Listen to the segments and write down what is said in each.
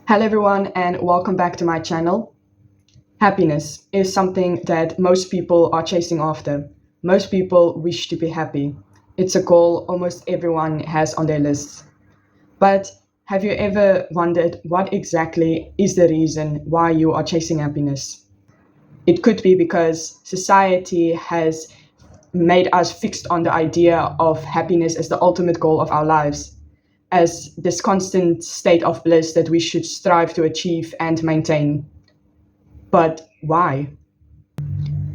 Hello everyone and welcome back to my channel. Happiness is something that most people are chasing after. Most people wish to be happy. It's a goal almost everyone has on their lists. But have you ever wondered what exactly is the reason why you are chasing happiness? It could be because society has made us fixed on the idea of happiness as the ultimate goal of our lives, as this constant state of bliss that we should strive to achieve and maintain. But why?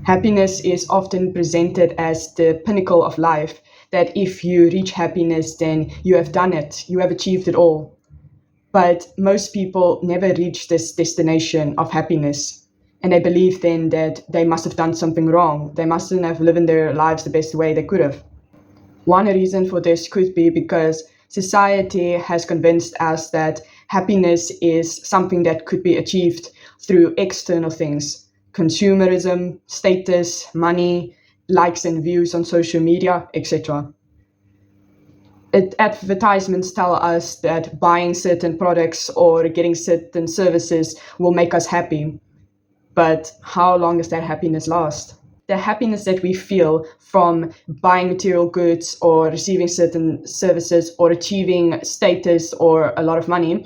Happiness is often presented as the pinnacle of life, that if you reach happiness, then you have done it, you have achieved it all. But most people never reach this destination of happiness. And they believe then that they must have done something wrong. They mustn't have lived their lives the best way they could have. One reason for this could be because society has convinced us that happiness is something that could be achieved through external things: consumerism, status, money, likes and views on social media, etc. Advertisements tell us that buying certain products or getting certain services will make us happy. But how long does that happiness last? The happiness that we feel from buying material goods or receiving certain services or achieving status or a lot of money,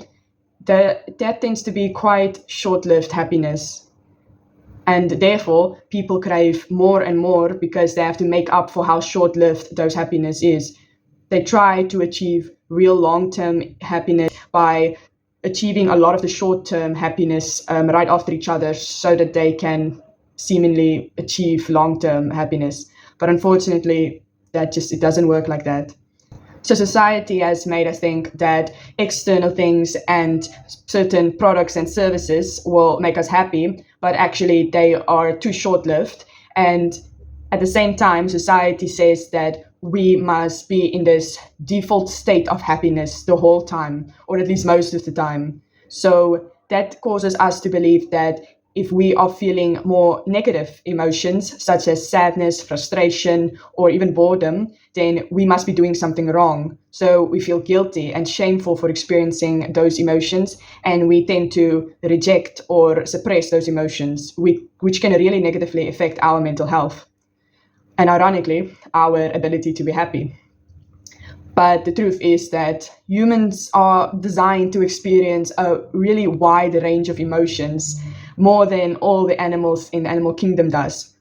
that tends to be quite short-lived happiness. And therefore, people crave more and more because they have to make up for how short-lived those happiness is. They try to achieve real long-term happiness by achieving a lot of the short-term happiness right after each other so that they can seemingly achieve long-term happiness. But unfortunately, it doesn't work like that. So society has made us think that external things and certain products and services will make us happy, but actually they are too short-lived. And at the same time, society says that we must be in this default state of happiness the whole time, or at least most of the time. So that causes us to believe that if we are feeling more negative emotions, such as sadness, frustration, or even boredom, then we must be doing something wrong. So we feel guilty and shameful for experiencing those emotions, and we tend to reject or suppress those emotions, which can really negatively affect our mental health and, ironically, our ability to be happy. But the truth is that humans are designed to experience a really wide range of emotions, more than all the animals in the animal kingdom does.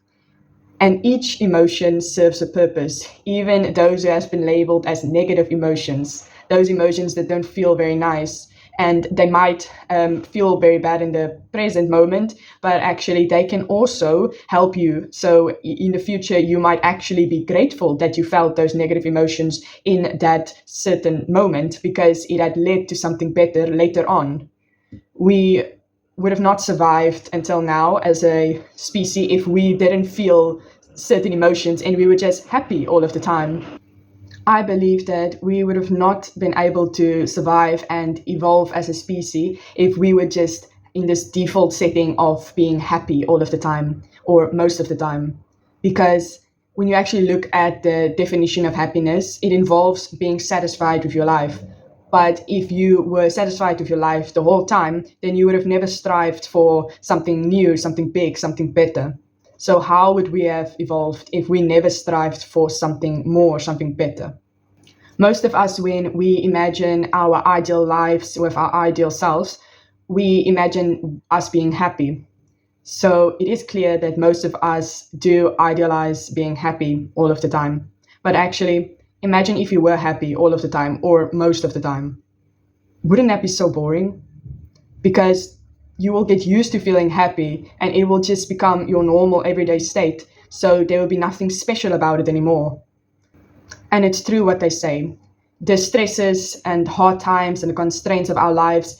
And each emotion serves a purpose, even those who have been labeled as negative emotions, those emotions that don't feel very nice. And they might feel very bad in the present moment, but actually they can also help you. So in the future, you might actually be grateful that you felt those negative emotions in that certain moment because it had led to something better later on. We would have not survived until now as a species if we didn't feel certain emotions and we were just happy all of the time. I believe that we would have not been able to survive and evolve as a species if we were just in this default setting of being happy all of the time or most of the time. Because when you actually look at the definition of happiness, it involves being satisfied with your life. But if you were satisfied with your life the whole time, then you would have never strived for something new, something big, something better. So how would we have evolved if we never strived for something more, something better? Most of us, when we imagine our ideal lives with our ideal selves, we imagine us being happy. So it is clear that most of us do idealize being happy all of the time. But actually, imagine if you were happy all of the time or most of the time. Wouldn't that be so boring? Because you will get used to feeling happy and it will just become your normal everyday state. So there will be nothing special about it anymore. And it's true what they say. The stresses and hard times and the constraints of our lives,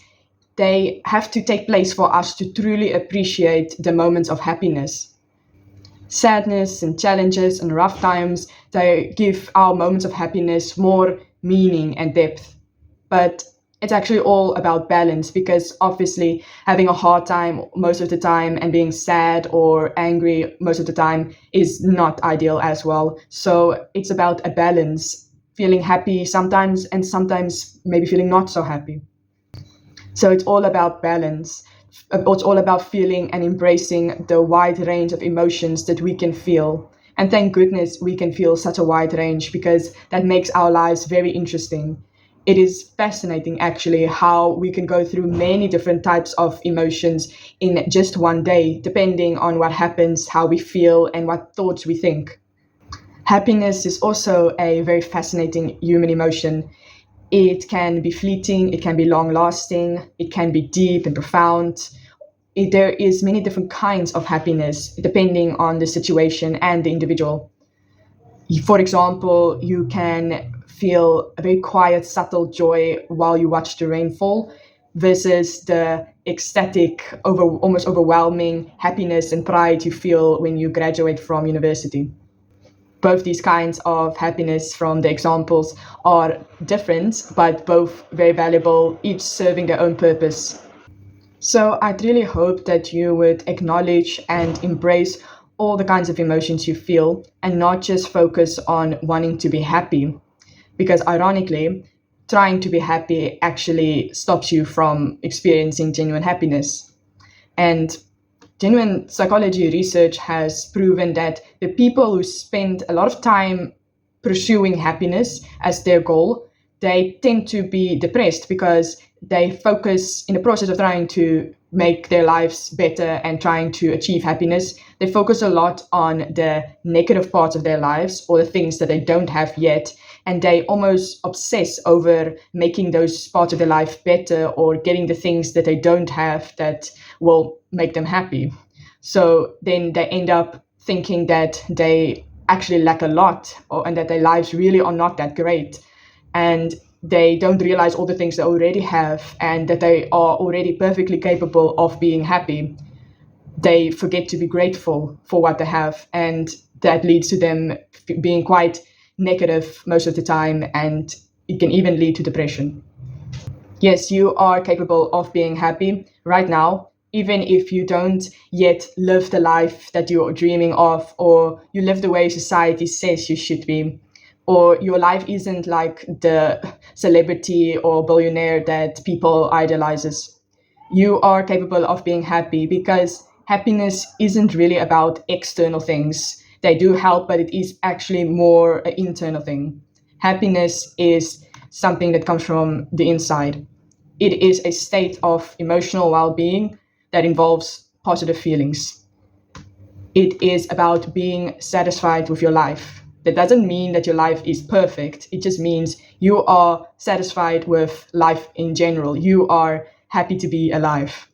they have to take place for us to truly appreciate the moments of happiness. Sadness and challenges and rough times, they give our moments of happiness more meaning and depth. But it's actually all about balance because obviously having a hard time most of the time and being sad or angry most of the time is not ideal as well. So it's about a balance, feeling happy sometimes and sometimes maybe feeling not so happy. So it's all about balance. It's all about feeling and embracing the wide range of emotions that we can feel. And thank goodness we can feel such a wide range, because that makes our lives very interesting. It is fascinating, actually, how we can go through many different types of emotions in just one day, depending on what happens, how we feel, and what thoughts we think. Happiness is also a very fascinating human emotion. It can be fleeting, it can be long lasting, it can be deep and profound. There is many different kinds of happiness depending on the situation and the individual. For example, you can feel a very quiet, subtle joy while you watch the rainfall versus the ecstatic, almost overwhelming happiness and pride you feel when you graduate from university. Both these kinds of happiness from the examples are different, but both very valuable, each serving their own purpose. So I'd really hope that you would acknowledge and embrace all the kinds of emotions you feel and not just focus on wanting to be happy. Because ironically, trying to be happy actually stops you from experiencing genuine happiness. And genuine psychology research has proven that the people who spend a lot of time pursuing happiness as their goal, they tend to be depressed because they focus in the process of trying to make their lives better and trying to achieve happiness. They focus a lot on the negative parts of their lives or the things that they don't have yet. And they almost obsess over making those parts of their life better or getting the things that they don't have that will make them happy. So then they end up thinking that they actually lack a lot, and that their lives really are not that great. And they don't realize all the things they already have and that they are already perfectly capable of being happy. They forget to be grateful for what they have, and that leads to them being quite negative most of the time, and it can even lead to depression. Yes, you are capable of being happy right now, even if you don't yet live the life that you're dreaming of, or you live the way society says you should be, or your life isn't like the celebrity or billionaire that people idolizes. You are capable of being happy, because happiness isn't really about external things. They do help, but it is actually more an internal thing. Happiness is something that comes from the inside. It is a state of emotional well being that involves positive feelings. It is about being satisfied with your life. That doesn't mean that your life is perfect. It just means you are satisfied with life in general. You are happy to be alive.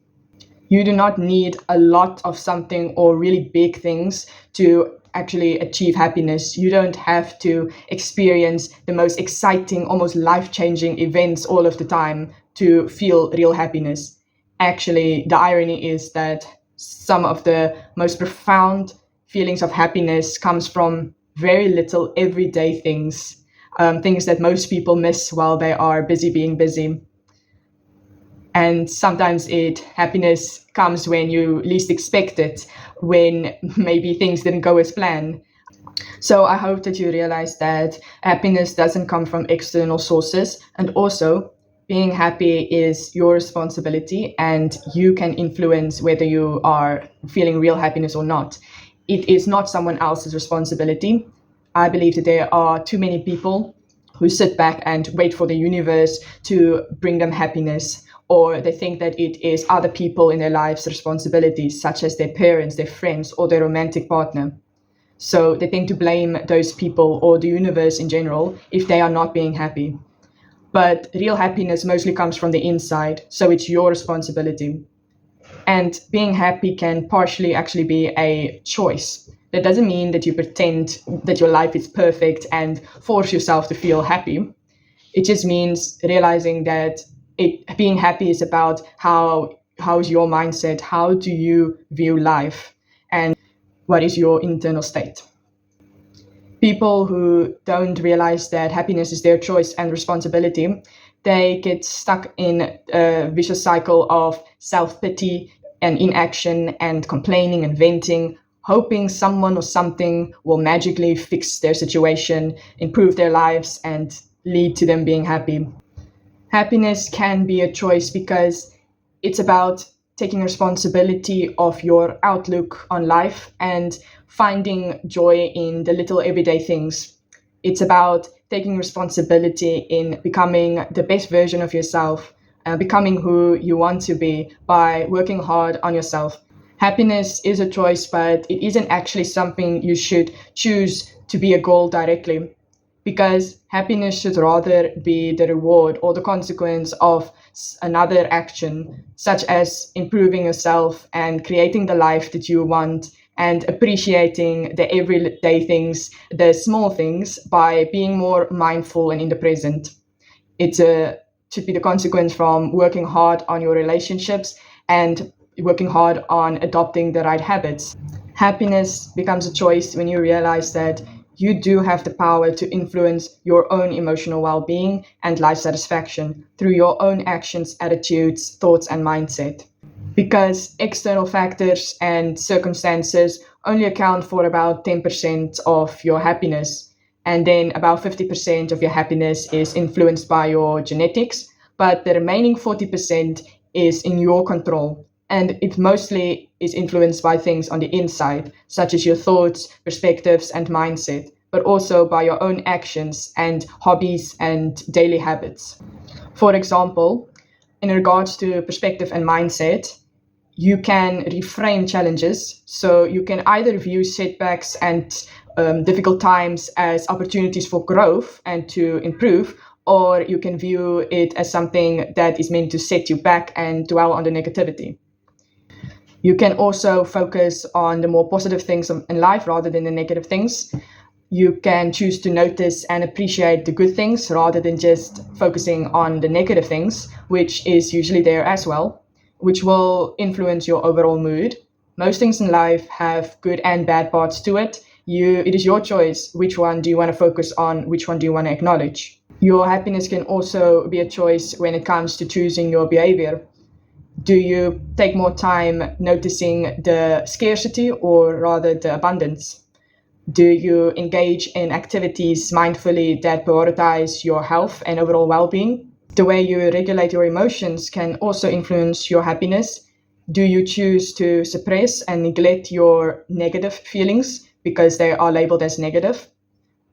You do not need a lot of something or really big things to actually achieve happiness. You don't have to experience the most exciting, almost life changing events all of the time to feel real happiness. Actually, the irony is that some of the most profound feelings of happiness comes from very little everyday things, things that most people miss while they are busy being busy. And sometimes happiness comes when you least expect it, when maybe things didn't go as planned. So I hope that you realize that happiness doesn't come from external sources, and also being happy is your responsibility, and you can influence whether you are feeling real happiness or not. It is not someone else's responsibility. I believe that there are too many people who sit back and wait for the universe to bring them happiness, or they think that it is other people in their lives' responsibilities, such as their parents, their friends, or their romantic partner. So they tend to blame those people or the universe in general if they are not being happy. But real happiness mostly comes from the inside, so it's your responsibility. And being happy can partially actually be a choice. That doesn't mean that you pretend that your life is perfect and force yourself to feel happy. It just means realizing that being happy is about how's your mindset, how do you view life, and what is your internal state. People who don't realize that happiness is their choice and responsibility, they get stuck in a vicious cycle of self-pity and inaction and complaining and venting, hoping someone or something will magically fix their situation, improve their lives, and lead to them being happy. Happiness can be a choice because It's about taking responsibility of your outlook on life and finding joy in the little everyday things. It's about taking responsibility in becoming the best version of yourself, becoming who you want to be by working hard on yourself. Happiness is a choice, but it isn't actually something you should choose to be a goal directly, because happiness should rather be the reward or the consequence of another action, such as improving yourself and creating the life that you want and appreciating the everyday things, the small things, by being more mindful and in the present. Should be the consequence from working hard on your relationships and working hard on adopting the right habits. Happiness becomes a choice when you realize that you do have the power to influence your own emotional well being and life satisfaction through your own actions, attitudes, thoughts, and mindset. Because external factors and circumstances only account for about 10% of your happiness. And then about 50% of your happiness is influenced by your genetics, but the remaining 40% is in your control. And it mostly is influenced by things on the inside, such as your thoughts, perspectives, and mindset, but also by your own actions and hobbies and daily habits. For example, in regards to perspective and mindset, you can reframe challenges. So you can either view setbacks and difficult times as opportunities for growth and to improve, or you can view it as something that is meant to set you back and dwell on the negativity. You can also focus on the more positive things in life rather than the negative things. You can choose to notice and appreciate the good things rather than just focusing on the negative things, which is usually there as well, which will influence your overall mood. Most things in life have good and bad parts to it. It is your choice. Which one do you want to focus on? Which one do you want to acknowledge? Your happiness can also be a choice when it comes to choosing your behavior. Do you take more time noticing the scarcity or rather the abundance? Do you engage in activities mindfully that prioritize your health and overall well being? The way you regulate your emotions can also influence your happiness. Do you choose to suppress and neglect your negative feelings because they are labeled as negative?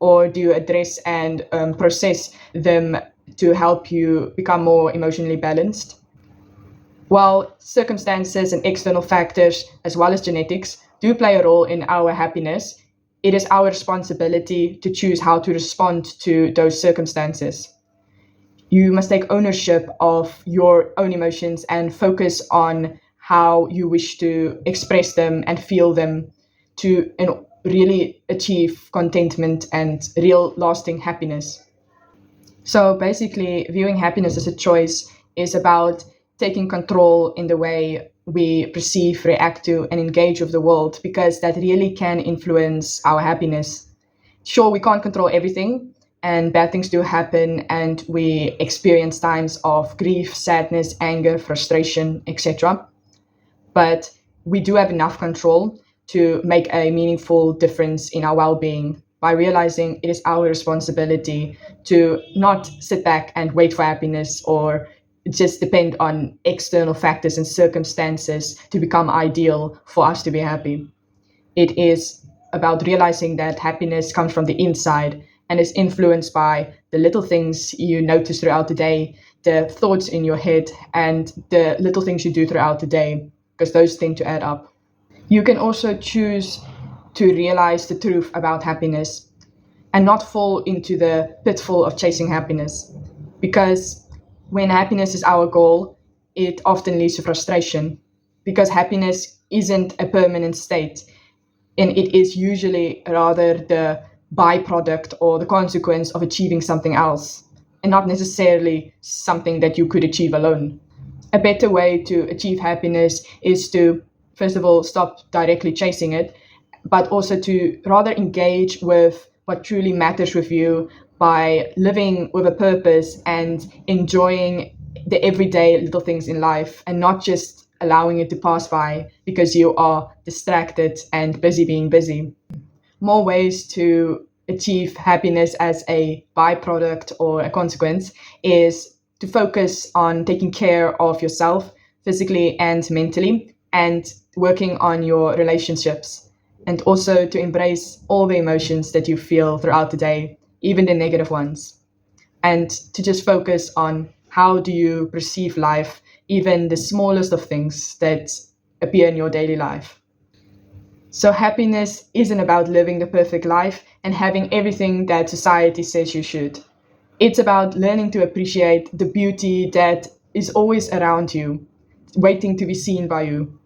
Or do you address and process them to help you become more emotionally balanced? While circumstances and external factors, as well as genetics, do play a role in our happiness, it is our responsibility to choose how to respond to those circumstances. You must take ownership of your own emotions and focus on how you wish to express them and feel them to really achieve contentment and real lasting happiness. So basically, viewing happiness as a choice is about taking control in the way we perceive, react to, and engage with the world, because that really can influence our happiness. Sure, we can't control everything, and bad things do happen, and we experience times of grief, sadness, anger, frustration, etc. But we do have enough control to make a meaningful difference in our well being by realizing it is our responsibility to not sit back and wait for happiness or just depend on external factors and circumstances to become ideal for us to be happy. It is about realizing that happiness comes from the inside and is influenced by the little things you notice throughout the day, the thoughts in your head, and the little things you do throughout the day, because those tend to add up. You can also choose to realize the truth about happiness and not fall into the pitfall of chasing happiness. Because when happiness is our goal, it often leads to frustration because happiness isn't a permanent state and it is usually rather the byproduct or the consequence of achieving something else and not necessarily something that you could achieve alone. A better way to achieve happiness is to, first of all, stop directly chasing it, but also to rather engage with what truly matters with you by living with a purpose and enjoying the everyday little things in life and not just allowing it to pass by because you are distracted and busy being busy. More ways to achieve happiness as a byproduct or a consequence is to focus on taking care of yourself, physically and mentally, and working on your relationships, and also to embrace all the emotions that you feel throughout the day, even the negative ones, and to just focus on how do you perceive life, even the smallest of things that appear in your daily life. So happiness isn't about living the perfect life and having everything that society says you should. It's about learning to appreciate the beauty that is always around you, waiting to be seen by you.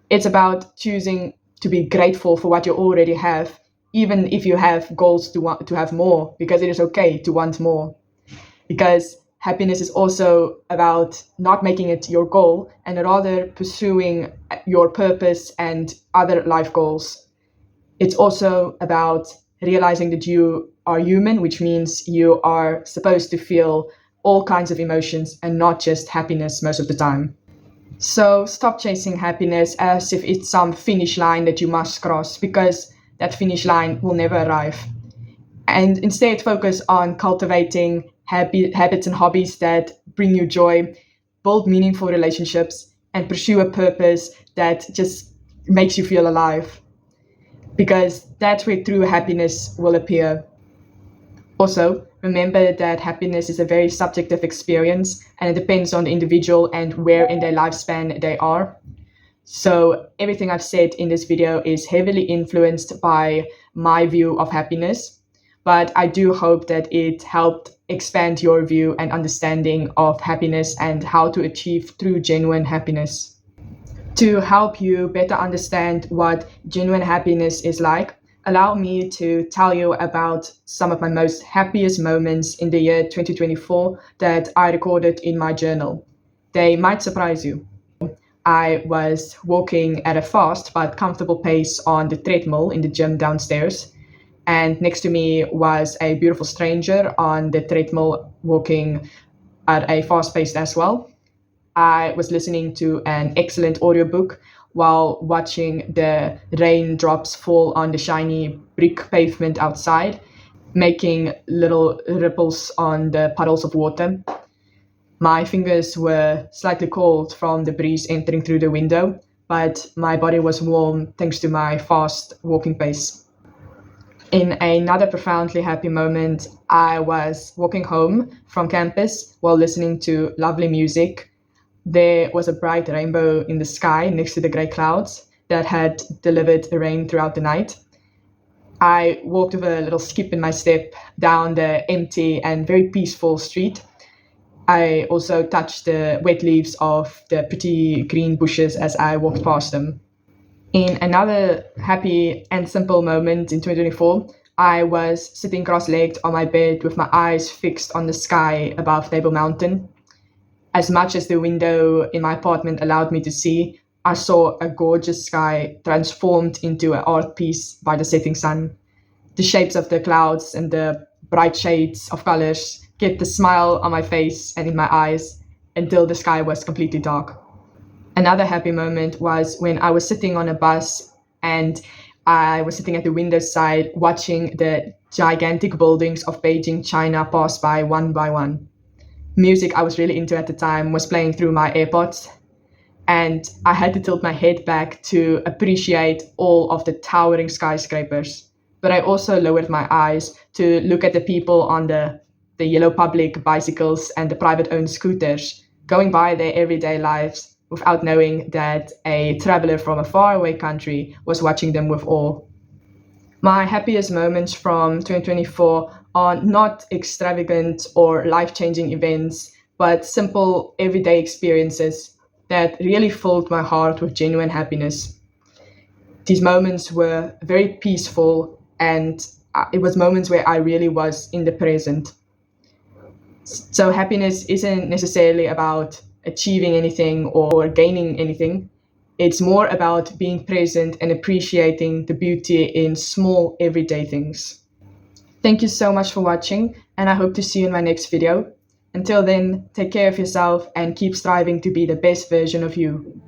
It's about choosing to be grateful for what you already have, even if you have goals to want to have more, because it is okay to want more. Because happiness is also about not making it your goal and rather pursuing your purpose and other life goals. It's also about realizing that you are human, which means you are supposed to feel all kinds of emotions and not just happiness most of the time. So stop chasing happiness as if it's some finish line that you must cross, because that finish line will never arrive. And instead focus on cultivating habits and hobbies that bring you joy, build meaningful relationships, and pursue a purpose that just makes you feel alive, because that's where true happiness will appear. Also, remember that happiness is a very subjective experience and it depends on the individual and where in their lifespan they are. So everything I've said in this video is heavily influenced by my view of happiness, but I do hope that it helped expand your view and understanding of happiness and how to achieve true genuine happiness. To help you better understand what genuine happiness is like, allow me to tell you about some of my most happiest moments in the year 2024 that I recorded in my journal. They might surprise you. I was walking at a fast but comfortable pace on the treadmill in the gym downstairs, and next to me was a beautiful stranger on the treadmill walking at a fast pace as well. I was listening to an excellent audiobook while watching the raindrops fall on the shiny brick pavement outside, making little ripples on the puddles of water. My fingers were slightly cold from the breeze entering through the window, but my body was warm thanks to my fast walking pace. In another profoundly happy moment, I was walking home from campus while listening to lovely music. There was a bright rainbow in the sky next to the grey clouds that had delivered rain throughout the night. I walked with a little skip in my step down the empty and very peaceful street. I also touched the wet leaves of the pretty green bushes as I walked past them. In another happy and simple moment in 2024, I was sitting cross-legged on my bed with my eyes fixed on the sky above Table Mountain. As much as the window in my apartment allowed me to see, I saw a gorgeous sky transformed into an art piece by the setting sun. The shapes of the clouds and the bright shades of colors kept a smile on my face and in my eyes until the sky was completely dark. Another happy moment was when I was sitting on a bus and I was sitting at the window side watching the gigantic buildings of Beijing, China pass by by one. Music I was really into at the time was playing through my AirPods, and I had to tilt my head back to appreciate all of the towering skyscrapers. But I also lowered my eyes to look at the people on the yellow public bicycles and the private-owned scooters going by their everyday lives without knowing that a traveler from a faraway country was watching them with awe. My happiest moments from 2024 are not extravagant or life-changing events, but simple everyday experiences that really filled my heart with genuine happiness. These moments were very peaceful, and it was moments where I really was in the present. So happiness isn't necessarily about achieving anything or gaining anything. It's more about being present and appreciating the beauty in small everyday things. Thank you so much for watching, and I hope to see you in my next video. Until then, take care of yourself and keep striving to be the best version of you.